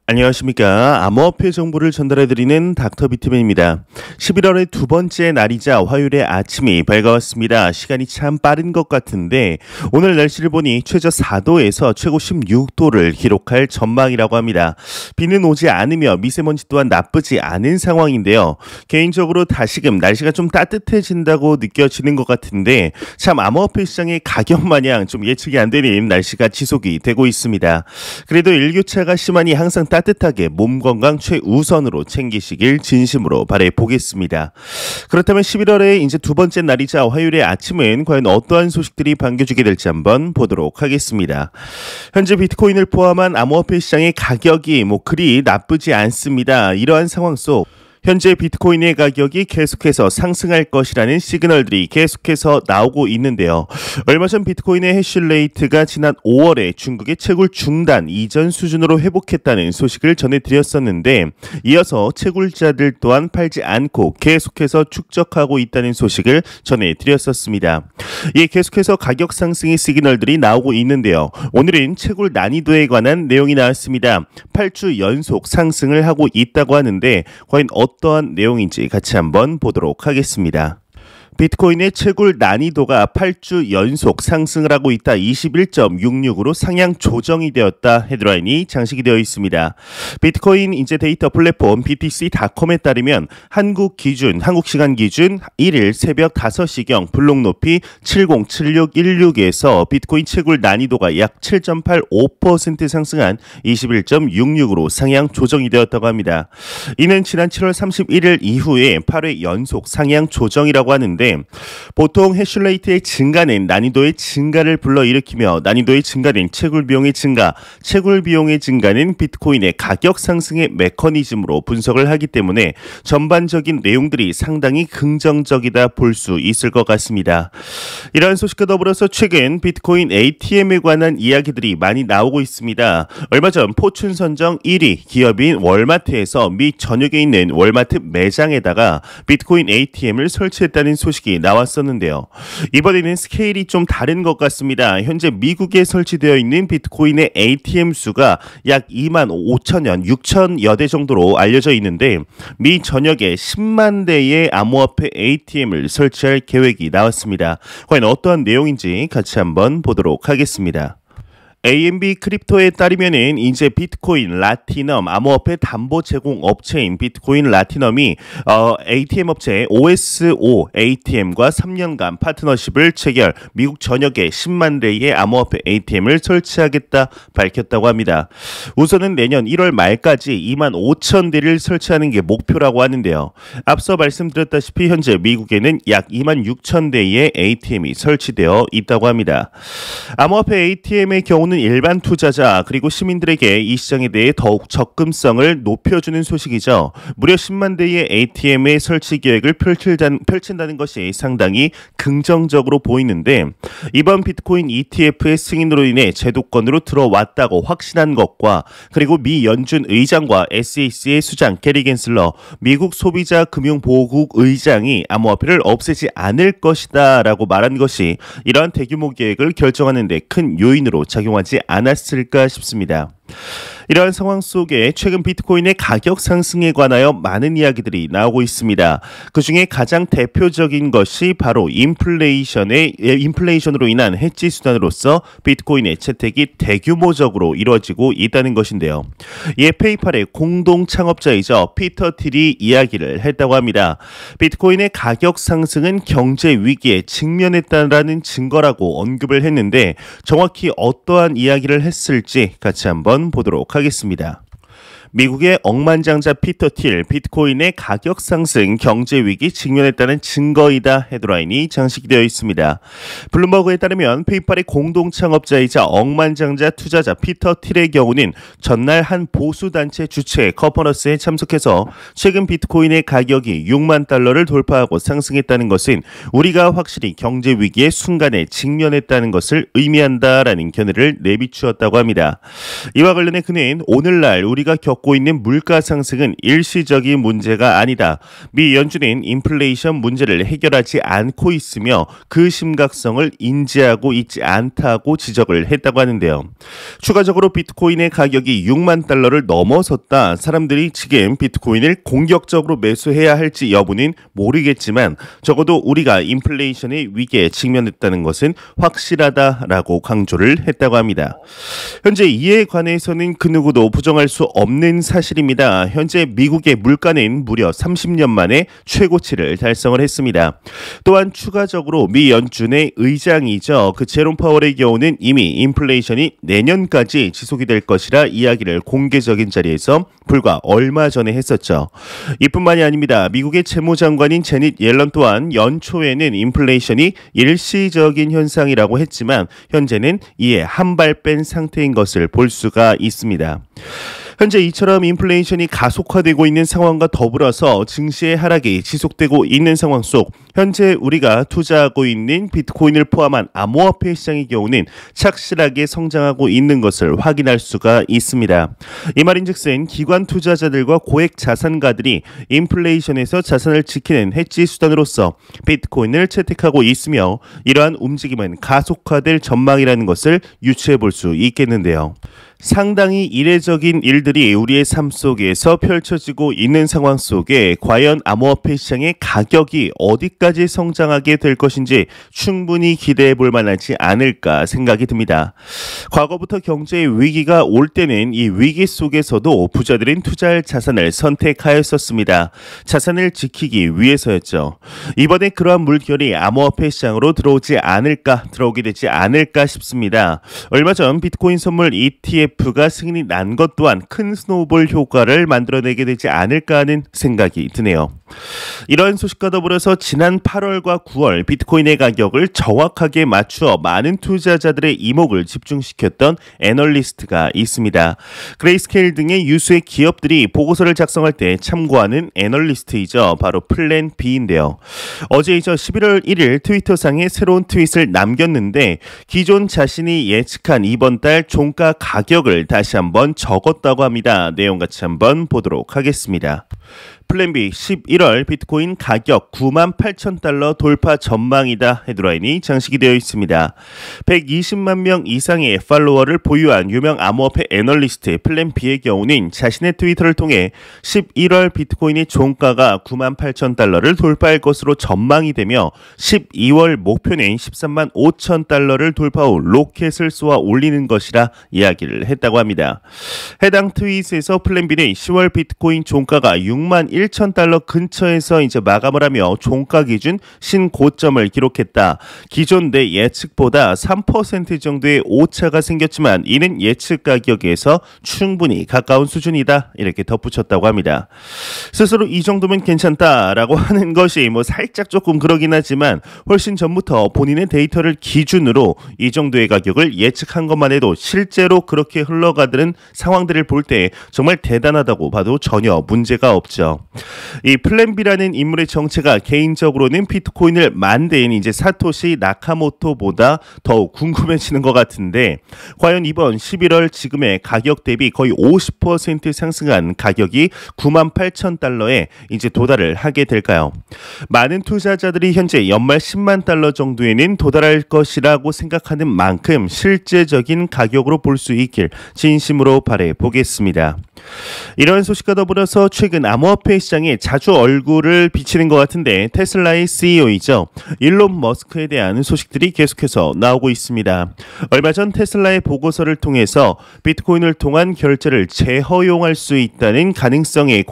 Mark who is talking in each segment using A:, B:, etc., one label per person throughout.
A: 안녕하십니까. 암호화폐 정보를 전달해드리는 닥터 비트맨입니다. 11월의 두 번째 날이자 화요일의 아침이 밝아왔습니다. 시간이 참 빠른 것 같은데 오늘 날씨를 보니 최저 4도에서 최고 16도를 기록할 전망이라고 합니다. 비는 오지 않으며 미세먼지 또한 나쁘지 않은 상황인데요. 개인적으로 다시금 날씨가 좀 따뜻해진다고 느껴지는 것 같은데 참 암호화폐 시장의 가격 마냥 좀 예측이 안 되는 날씨가 지속이 되고 있습니다. 그래도 일교차가 심하니 항상 따뜻하게 몸 건강 최우선으로 챙기시길 진심으로 바라보겠습니다. 그렇다면 11월의 이제 두 번째 날이자 화요일의 아침은 과연 어떠한 소식들이 반겨주게 될지 한번 보도록 하겠습니다. 현재 비트코인을 포함한 암호화폐 시장의 가격이 그리 나쁘지 않습니다. 이러한 상황 속 현재 비트코인의 가격이 계속해서 상승할 것이라는 시그널들이 계속해서 나오고 있는데요. 얼마 전 비트코인의 해시레이트가 지난 5월에 중국의 채굴 중단 이전 수준으로 회복했다는 소식을 전해드렸었는데 이어서 채굴자들 또한 팔지 않고 계속해서 축적하고 있다는 소식을 전해드렸었습니다. 이에 계속해서 가격 상승의 시그널들이 나오고 있는데요. 오늘은 채굴 난이도에 관한 내용이 나왔습니다. 8주 연속 상승을 하고 있다고 하는데 과연 어떠한 내용인지 같이 한번 보도록 하겠습니다. 비트코인의 채굴 난이도가 8주 연속 상승을 하고 있다. 21.66으로 상향 조정이 되었다. 헤드라인이 장식이 되어 있습니다. 비트코인 인제 데이터 플랫폼 BTC.com에 따르면 한국 시간 기준 1일 새벽 5시경 블록 높이 707616에서 비트코인 채굴 난이도가 약 7.85% 상승한 21.66으로 상향 조정이 되었다고 합니다. 이는 지난 7월 31일 이후에 8회 연속 상향 조정이라고 하는데 보통 해시레이트의 증가는 난이도의 증가를 불러일으키며 난이도의 증가는 채굴 비용의 증가, 채굴 비용의 증가는 비트코인의 가격 상승의 메커니즘으로 분석을 하기 때문에 전반적인 내용들이 상당히 긍정적이다 볼 수 있을 것 같습니다. 이러한 소식과 더불어서 최근 비트코인 ATM에 관한 이야기들이 많이 나오고 있습니다. 얼마 전 포춘 선정 1위 기업인 월마트에서 미 전역에 있는 월마트 매장에다가 비트코인 ATM을 설치했다는 소식이 나왔었는데요. 이번에는 스케일이 좀 다른 것 같습니다. 현재 미국에 설치되어 있는 비트코인의 ATM 수가 약 2만 5천여 6천여 대 정도로 알려져 있는데 미 전역에 10만 대의 암호화폐 ATM을 설치할 계획이 나왔습니다. 과연 어떠한 내용인지 같이 한번 보도록 하겠습니다. AMB 크립토에 따르면은 이제 비트코인 라티넘 암호화폐 담보 제공 업체인 비트코인 라티넘이 ATM 업체 OSO ATM과 3년간 파트너십을 체결, 미국 전역에 10만 대의 암호화폐 ATM을 설치하겠다 밝혔다고 합니다. 우선은 내년 1월 말까지 2만 5천 대를 설치하는 게 목표라고 하는데요. 앞서 말씀드렸다시피 현재 미국에는 약 2만 6천 대의 ATM이 설치되어 있다고 합니다. 암호화폐 ATM의 경우는 일반 투자자 그리고 시민들에게 이 시장에 대해 더욱 접근성을 높여주는 소식이죠. 무려 10만 대의 ATM의 설치 계획을 펼친다는 것이 상당히 긍정적으로 보이는데 이번 비트코인 ETF의 승인으로 인해 제도권으로 들어왔다고 확신한 것과 그리고 미 연준 의장과 SEC의 수장 게리 겐슬러 미국 소비자 금융보호국 의장이 암호화폐를 없애지 않을 것이다 라고 말한 것이 이러한 대규모 계획을 결정하는 데 큰 요인으로 작용하지 않았을까 싶습니다. 이러한 상황 속에 최근 비트코인의 가격 상승에 관하여 많은 이야기들이 나오고 있습니다. 그중에 가장 대표적인 것이 바로 인플레이션으로 인한 해지 수단으로서 비트코인의 채택이 대규모적으로 이루어지고 있다는 것인데요. 이에 페이팔의 공동 창업자이자 피터 틸이 이야기를 했다고 합니다. 비트코인의 가격 상승은 경제 위기에 직면했다라는 증거라고 언급을 했는데 정확히 어떠한 이야기를 했을지 같이 한번 보도록 하겠습니다. 미국의 억만장자 피터 틸, 비트코인의 가격 상승, 경제 위기 직면했다는 증거이다 헤드라인이 장식되어 있습니다. 블룸버그에 따르면 페이팔의 공동 창업자이자 억만장자 투자자 피터 틸의 경우는 전날 한 보수단체 주최 컨퍼런스에 참석해서 최근 비트코인의 가격이 6만 달러를 돌파하고 상승했다는 것은 우리가 확실히 경제 위기의 순간에 직면했다는 것을 의미한다라는 견해를 내비추었다고 합니다. 이와 관련해 그는 오늘날 우리가 겪고 겪고 있는 물가 상승은 일시적인 문제가 아니다. 미 연준은 인플레이션 문제를 해결하지 않고 있으며 그 심각성을 인지하고 있지 않다고 지적을 했다고 하는데요. 추가적으로 비트코인의 가격이 6만 달러를 넘어섰다. 사람들이 지금 비트코인을 공격적으로 매수해야 할지 여부는 모르겠지만 적어도 우리가 인플레이션의 위기에 직면했다는 것은 확실하다라고 강조를 했다고 합니다. 현재 이에 관해서는 그 누구도 부정할 수 없는 사실입니다. 현재 미국의 물가는 무려 30년 만에 최고치를 달성을 했습니다. 또한 추가적으로 미 연준의 의장이죠. 그 제롬 파월의 경우는 이미 인플레이션이 내년까지 지속이 될 것이라 이야기를 공개적인 자리에서 불과 얼마 전에 했었죠. 이뿐만이 아닙니다. 미국의 재무장관인 제닛 옐런 또한 연초에는 인플레이션이 일시적인 현상이라고 했지만 현재는 이에 한 발 뺀 상태인 것을 볼 수가 있습니다. 현재 이처럼 인플레이션이 가속화되고 있는 상황과 더불어서 증시의 하락이 지속되고 있는 상황 속 현재 우리가 투자하고 있는 비트코인을 포함한 암호화폐 시장의 경우는 착실하게 성장하고 있는 것을 확인할 수가 있습니다. 이 말인즉슨 기관 투자자들과 고액 자산가들이 인플레이션에서 자산을 지키는 해지 수단으로서 비트코인을 채택하고 있으며 이러한 움직임은 가속화될 전망이라는 것을 유추해 볼 수 있겠는데요. 상당히 이례적인 일들이 우리의 삶 속에서 펼쳐지고 있는 상황 속에 과연 암호화폐 시장의 가격이 어디까지 성장하게 될 것인지 충분히 기대해 볼 만하지 않을까 생각이 듭니다. 과거부터 경제의 위기가 올 때는 이 위기 속에서도 부자들은 투자할 자산을 선택하였었습니다. 자산을 지키기 위해서였죠. 이번에 그러한 물결이 암호화폐 시장으로 들어오게 되지 않을까 싶습니다. 얼마 전 비트코인 선물 ETF가 승인이 난 것 또한 큰 스노우볼 효과를 만들어내게 되지 않을까 하는 생각이 드네요. 이러한 소식과 더불어서 지난 8월과 9월 비트코인의 가격을 정확하게 맞추어 많은 투자자들의 이목을 집중시켰던 애널리스트가 있습니다. 그레이스케일 등의 유수의 기업들이 보고서를 작성할 때 참고하는 애널리스트이죠. 바로 플랜 B인데요. 어제이죠. 11월 1일 트위터상에 새로운 트윗을 남겼는데 기존 자신이 예측한 이번 달 종가 가격을 다시 한번 적었다고 합니다. 내용 같이 한번 보도록 하겠습니다. 플랜 B 11월 비트코인 가격 98,000달러 돌파 전망이다 헤드라인이 장식이 되어 있습니다. 120만 명 이상의 팔로워를 보유한 유명 암호화폐 애널리스트 플랜 B의 경우는 자신의 트위터를 통해 11월 비트코인의 종가가 98,000달러를 돌파할 것으로 전망이 되며 12월 목표는 13만 5천 달러를 돌파 후 로켓을 쏘아 올리는 것이라 이야기를 했다고 합니다. 해당 트윗에서 플랜 B는 10월 비트코인 종가가 6만 1,000달러 근처에서 이제 마감을 하며 종가 기준 신고점을 기록했다. 기존 내 예측보다 3% 정도의 오차가 생겼지만 이는 예측 가격에서 충분히 가까운 수준이다. 이렇게 덧붙였다고 합니다. 스스로 이 정도면 괜찮다라고 하는 것이 살짝 조금 그러긴 하지만 훨씬 전부터 본인의 데이터를 기준으로 이 정도의 가격을 예측한 것만 해도 실제로 그렇게 흘러가는 상황들을 볼 때 정말 대단하다고 봐도 전혀 문제가 없죠. 이 플랜 B라는 인물의 정체가 개인적으로는 비트코인을 만든 이제 사토시 나카모토보다 더욱 궁금해지는 것 같은데 과연 이번 11월 지금의 가격 대비 거의 50% 상승한 가격이 98,000달러에 이제 도달을 하게 될까요? 많은 투자자들이 현재 연말 10만 달러 정도에는 도달할 것이라고 생각하는 만큼 실제적인 가격으로 볼 수 있길 진심으로 바래 보겠습니다. 이런 소식과 더불어서 최근 암호화폐 시장에 자주 얼굴을 비치는 것 같은데 테슬라의 CEO이죠. 일론 머스크에 대한 소식들이 계속해서 나오고 있습니다. 얼마 전 테슬라의 보고서를 통해서 비트코인을 통한 결제를 재허용할 수 있다는 가능성이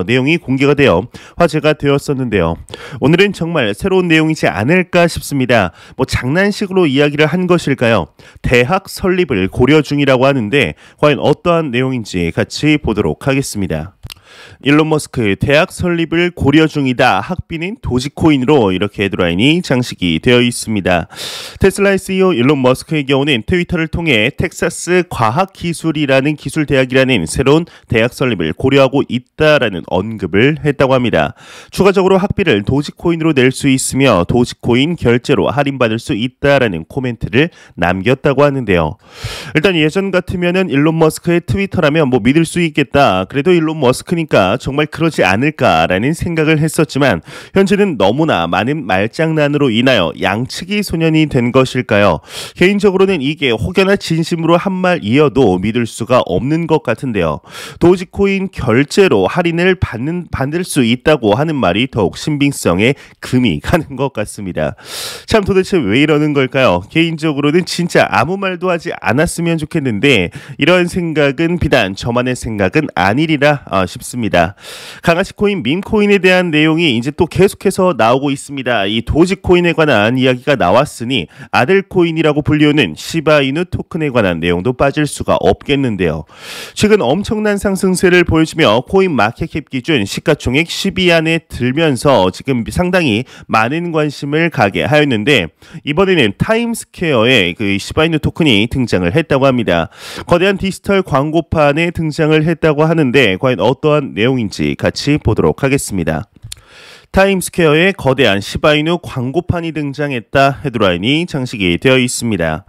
A: 내용이 공개가 되어 화제가 되었었는데요. 오늘은 정말 새로운 내용이지 않을까 싶습니다. 장난식으로 이야기를 한 것일까요? 대학 설립을 고려 중이라고 하는데 과연 어떠한 내용인지 같이 보도록 하겠습니다. 일론 머스크 대학 설립을 고려 중이다. 학비는 도지코인으로 이렇게 헤드라인이 장식이 되어 있습니다. 테슬라의 CEO 일론 머스크의 경우는 트위터를 통해 텍사스 과학기술이라는 기술대학이라는 새로운 대학 설립을 고려하고 있다라는 언급을 했다고 합니다. 추가적으로 학비를 도지코인으로 낼 수 있으며 도지코인 결제로 할인받을 수 있다라는 코멘트를 남겼다고 하는데요. 일단 예전 같으면은 일론 머스크의 트위터라면 뭐 믿을 수 있겠다. 그래도 일론 머스크니까 정말 그러지 않을까라는 생각을 했었지만 현재는 너무나 많은 말장난으로 인하여 양측이 소년이 된 것일까요? 개인적으로는 이게 혹여나 진심으로 한 말이어도 믿을 수가 없는 것 같은데요. 도지코인 결제로 할인을 받을 수 있다고 하는 말이 더욱 신빙성에 금이 가는 것 같습니다. 참 도대체 왜 이러는 걸까요? 개인적으로는 진짜 아무 말도 하지 않았으면 좋겠는데 이런 생각은 비단 저만의 생각은 아니리라 싶습니다. 강아지 코인, 밈코인에 대한 내용이 이제 또 계속해서 나오고 있습니다. 이 도지코인에 관한 이야기가 나왔으니 아들 코인이라고 불리우는 시바이누 토큰에 관한 내용도 빠질 수가 없겠는데요. 최근 엄청난 상승세를 보여주며 코인 마켓캡 기준 시가총액 10위 안에 들면서 지금 상당히 많은 관심을 가게 하였는데 이번에는 타임스퀘어에 그 시바이누 토큰이 등장을 했다고 합니다. 거대한 디지털 광고판에 등장을 했다고 하는데 과연 어떠한 내용인지 같이 보도록 하겠습니다. 타임스퀘어에 거대한 시바이누 광고판이 등장했다 헤드라인이 장식이 되어 있습니다.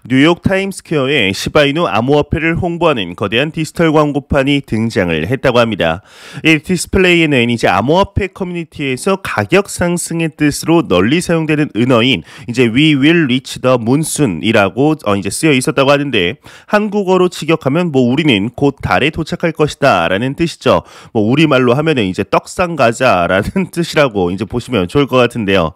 A: 뉴욕 타임스퀘어에 시바이누 암호화폐를 홍보하는 거대한 디지털 광고판이 등장을 했다고 합니다. 이 디스플레이에는 이제 암호화폐 커뮤니티에서 가격 상승의 뜻으로 널리 사용되는 은어인 이제 We will reach the moonsoon이라고 이제 쓰여 있었다고 하는데 한국어로 직역하면 뭐 우리는 곧 달에 도착할 것이다라는 뜻이죠. 뭐 우리말로 하면은 이제 떡상 가자라는 뜻이라고 이제 보시면 좋을 것 같은데요.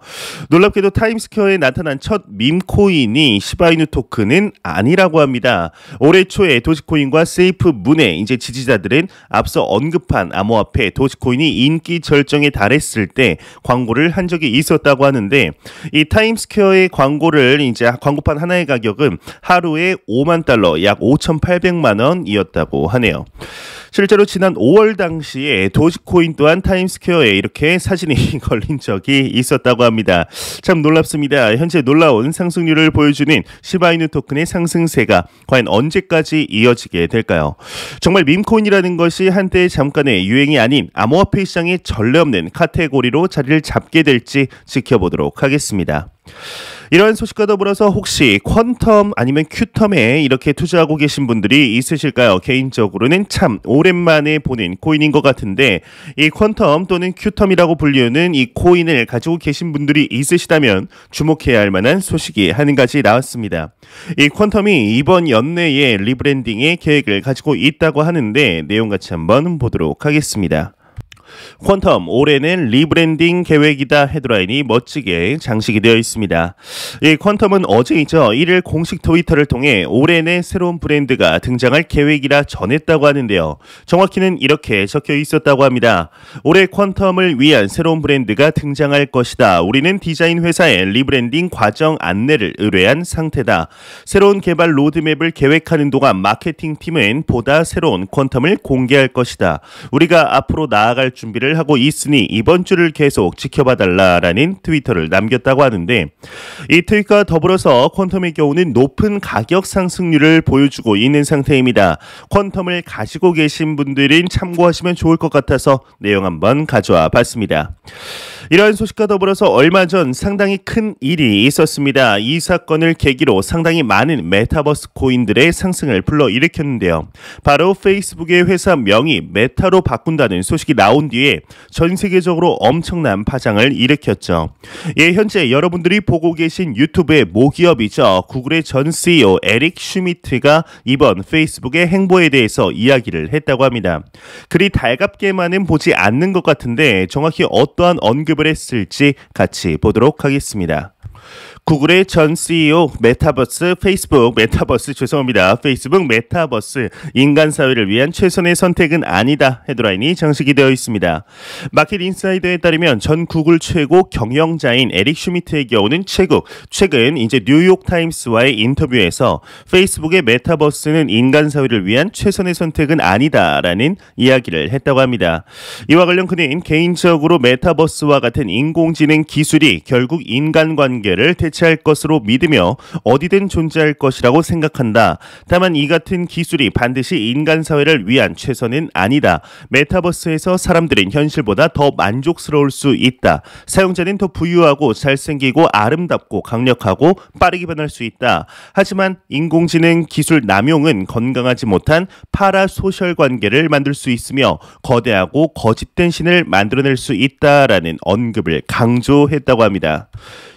A: 놀랍게도 타임스퀘어에 나타난 첫 밈코인이 시바이누 토큰은 아니라고 합니다. 올해 초에 도지코인과 세이프문의 이제 지지자들은 앞서 언급한 암호화폐 도지코인이 인기 절정에 달했을 때 광고를 한 적이 있었다고 하는데 이 타임스퀘어의 광고를 이제 광고판 하나의 가격은 하루에 5만 달러 약 5,800만 원이었다고 하네요. 실제로 지난 5월 당시에 도지코인 또한 타임스퀘어에 이렇게 사진이 걸린 적이 있었다고 합니다. 참 놀랍습니다. 현재 놀라운 상승률을 보여주는 시바이누 토큰의 상승세가 과연 언제까지 이어지게 될까요? 정말 밈코인이라는 것이 한때 잠깐의 유행이 아닌 암호화폐 시장에 전례 없는 카테고리로 자리를 잡게 될지 지켜보도록 하겠습니다. 이러한 소식과 더불어서 혹시 퀀텀 아니면 큐텀에 이렇게 투자하고 계신 분들이 있으실까요? 개인적으로는 참 오랜만에 보는 코인인 것 같은데 이 퀀텀 또는 큐텀이라고 불리우는 이 코인을 가지고 계신 분들이 있으시다면 주목해야 할 만한 소식이 한 가지 나왔습니다. 이 퀀텀이 이번 연내에 리브랜딩의 계획을 가지고 있다고 하는데 내용 같이 한번 보도록 하겠습니다. 퀀텀 올해는 리브랜딩 계획이다 헤드라인이 멋지게 장식이 되어 있습니다. 이 퀀텀은 어제이죠. 1일 공식 트위터를 통해 올해 내 새로운 브랜드가 등장할 계획이라 전했다고 하는데요. 정확히는 이렇게 적혀 있었다고 합니다. 올해 퀀텀을 위한 새로운 브랜드가 등장할 것이다. 우리는 디자인 회사에 리브랜딩 과정 안내를 의뢰한 상태다. 새로운 개발 로드맵을 계획하는 동안 마케팅팀은 보다 새로운 퀀텀을 공개할 것이다. 우리가 앞으로 나아갈 준비를 하고 있으니 이번 주를 계속 지켜봐달라라는 트위터를 남겼다고 하는데 이 트윗과 더불어서 퀀텀의 경우는 높은 가격 상승률을 보여주고 있는 상태입니다. 퀀텀을 가지고 계신 분들은 참고하시면 좋을 것 같아서 내용 한번 가져와 봤습니다. 이러한 소식과 더불어서 얼마 전 상당히 큰 일이 있었습니다. 이 사건을 계기로 상당히 많은 메타버스 코인들의 상승을 불러일으켰는데요. 바로 페이스북의 회사 명이 메타로 바꾼다는 소식이 나온 뒤에 전 세계적으로 엄청난 파장을 일으켰죠. 예, 현재 여러분들이 보고 계신 유튜브의 모기업이죠. 구글의 전 CEO 에릭 슈미트가 이번 페이스북의 행보에 대해서 이야기를 했다고 합니다. 그리 달갑게만은 보지 않는 것 같은데 정확히 어떠한 언급을 했을지 같이 보도록 하겠습니다. 구글의 전 CEO 메타버스, 페이스북 메타버스 인간 사회를 위한 최선의 선택은 아니다 헤드라인이 장식이 되어 있습니다. 마켓 인사이더에 따르면 전 구글 최고 경영자인 에릭 슈미트의 경우는 최근 이제 뉴욕 타임스와의 인터뷰에서 페이스북의 메타버스는 인간 사회를 위한 최선의 선택은 아니다라는 이야기를 했다고 합니다. 이와 관련 그는 개인적으로 메타버스와 같은 인공지능 기술이 결국 인간관계를 대체할 것으로 믿으며 어디든 존재할 것이라고 생각한다. 다만 이 같은 기술이 반드시 인간 사회를 위한 최선은 아니다. 메타버스에서 사람들은 현실보다 더 만족스러울 수 있다. 사용자는 더 부유하고 잘생기고 아름답고 강력하고 빠르게 변할 수 있다. 하지만 인공지능 기술 남용은 건강하지 못한 파라소셜 관계를 만들 수 있으며 거대하고 거짓된 신을 만들어낼 수 있다라는 언급을 강조했다고 합니다.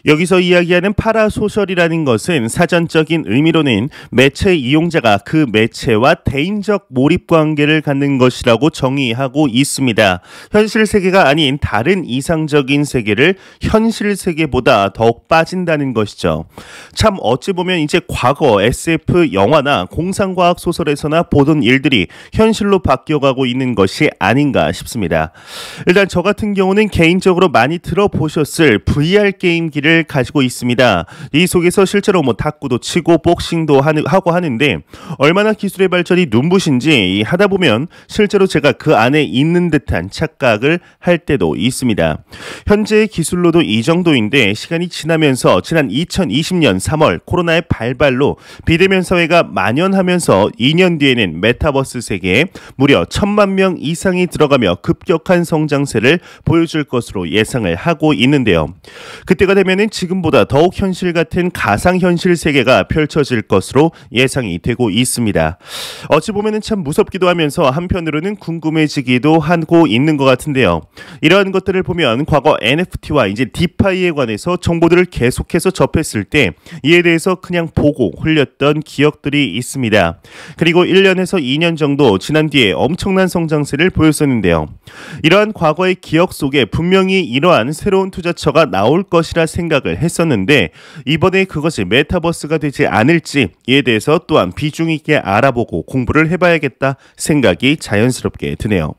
A: 여기서 이야기하는 파라소셜이라는 것은 사전적인 의미로는 매체 이용자가 그 매체와 대인적 몰입 관계를 갖는 것이라고 정의하고 있습니다. 현실 세계가 아닌 다른 이상적인 세계를 현실 세계보다 더욱 빠진다는 것이죠. 참 어찌 보면 이제 과거 SF 영화나 공상과학 소설에서나 보던 일들이 현실로 바뀌어가고 있는 것이 아닌가 싶습니다. 일단 저 같은 경우는 개인적으로 많이 들어보셨을 VR 게임기를 가지고 있습니다. 이 속에서 실제로 탁구도 치고 복싱도 하고 하는데 얼마나 기술의 발전이 눈부신지 하다 보면 실제로 제가 그 안에 있는 듯한 착각을 할 때도 있습니다. 현재의 기술로도 이 정도인데 시간이 지나면서 지난 2020년 3월 코로나의 발발로 비대면 사회가 만연하면서 2년 뒤에는 메타버스 세계에 무려 1,000만 명 이상이 들어가며 급격한 성장세를 보여줄 것으로 예상을 하고 있는데요. 그때가 되면 지금보다 더욱 현실 같은 가상현실 세계가 펼쳐질 것으로 예상이 되고 있습니다. 어찌 보면 참 무섭기도 하면서 한편으로는 궁금해지기도 하고 있는 것 같은데요. 이러한 것들을 보면 과거 NFT와 이제 디파이에 관해서 정보들을 계속해서 접했을 때 이에 대해서 그냥 보고 흘렸던 기억들이 있습니다. 그리고 1년에서 2년 정도 지난 뒤에 엄청난 성장세를 보였었는데요. 이러한 과거의 기억 속에 분명히 이러한 새로운 투자처가 나올 것이라 생각을 했었는데 이번에 그것이 메타버스가 되지 않을지 이에 대해서 또한 비중 있게 알아보고 공부를 해봐야겠다 생각이 자연스럽게 드네요.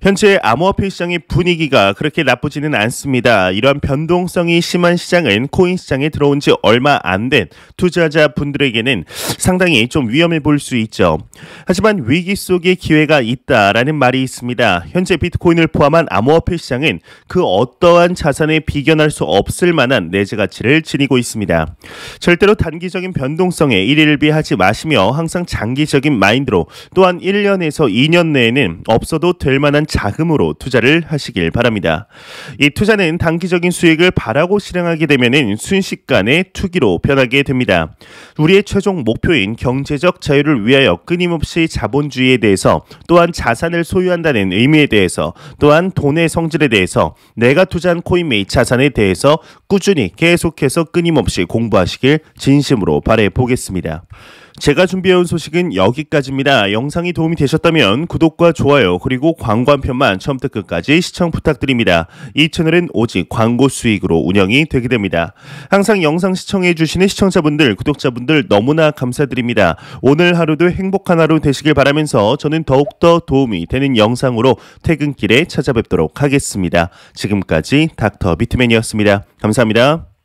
A: 현재 암호화폐 시장의 분위기가 그렇게 나쁘지는 않습니다. 이러한 변동성이 심한 시장은 코인 시장에 들어온 지 얼마 안 된 투자자 분들에게는 상당히 좀 위험해 보일 수 있죠. 하지만 위기 속에 기회가 있다라는 말이 있습니다. 현재 비트코인을 포함한 암호화폐 시장은 그 어떠한 자산에 비견할 수 없을 만한 내재 가치를 지니고 있습니다. 절대로 단기적인 변동성에 일일비하지 마시며 항상 장기적인 마인드로 또한 1년에서 2년 내에는 없어도 될 만한 자금으로 투자를 하시길 바랍니다. 이 투자는 단기적인 수익을 바라고 실행하게 되면 순식간에 투기로 변하게 됩니다. 우리의 최종 목표인 경제적 자유를 위하여 끊임없이 자본주의에 대해서 또한 자산을 소유한다는 의미에 대해서 또한 돈의 성질에 대해서 내가 투자한 코인 및 자산에 대해서 꾸준히 계속해서 끊임없이 공부하시길 진심으로 바라보겠습니다. 제가 준비해온 소식은 여기까지입니다. 영상이 도움이 되셨다면 구독과 좋아요 그리고 광고 한 편만 처음부터 끝까지 시청 부탁드립니다. 이 채널은 오직 광고 수익으로 운영이 되게 됩니다. 항상 영상 시청해 주시는 시청자분들, 구독자분들 너무나 감사드립니다. 오늘 하루도 행복한 하루 되시길 바라면서 저는 더욱더 도움이 되는 영상으로 퇴근길에 찾아뵙도록 하겠습니다. 지금까지 닥터 비트맨이었습니다. 감사합니다.